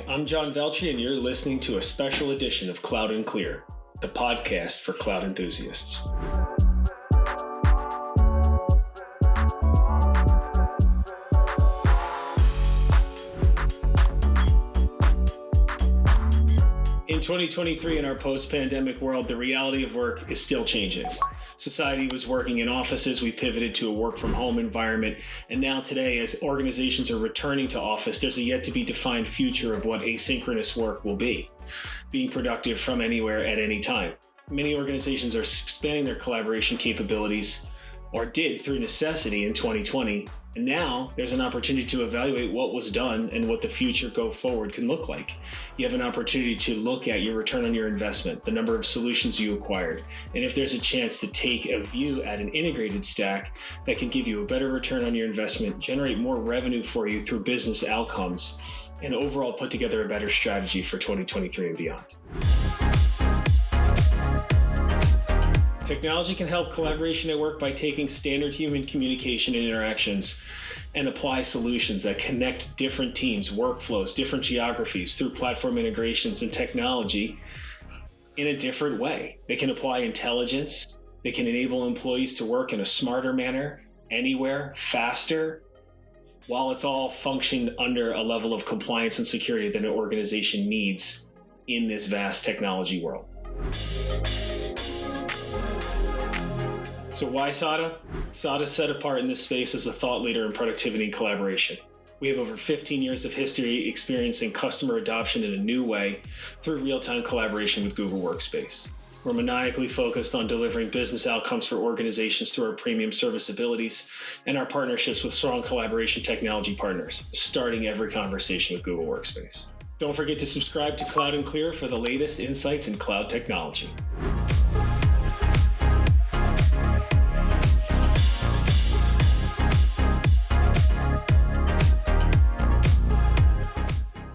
I'm John Veltri, and you're listening to a special edition of Cloud and Clear, the podcast for cloud enthusiasts. In 2023, in our post-pandemic world, the reality of work is still changing. Society was working in offices, we pivoted to a work-from-home environment, and now today, as organizations are returning to office, there's a yet-to-be-defined future of what asynchronous work will be, being productive from anywhere at any time. Many organizations are expanding their collaboration capabilities, or did through necessity in 2020, and now there's an opportunity to evaluate what was done and what the future go forward can look like. You have an opportunity to look at your return on your investment, the number of solutions you acquired, and if there's a chance to take a view at an integrated stack that can give you a better return on your investment, generate more revenue for you through business outcomes, and overall put together a better strategy for 2023 and beyond. Technology can help collaboration at work by taking standard human communication and interactions and apply solutions that connect different teams, workflows, different geographies through platform integrations and technology in a different way. They can apply intelligence. They can enable employees to work in a smarter manner, anywhere, faster, while it's all functioned under a level of compliance and security that an organization needs in this vast technology world. So why SADA? SADA is set apart in this space as a thought leader in productivity and collaboration. We have over 15 years of history experiencing customer adoption in a new way through real-time collaboration with Google Workspace. We're maniacally focused on delivering business outcomes for organizations through our premium service abilities and our partnerships with strong collaboration technology partners, starting every conversation with Google Workspace. Don't forget to subscribe to Cloud and Clear for the latest insights in cloud technology.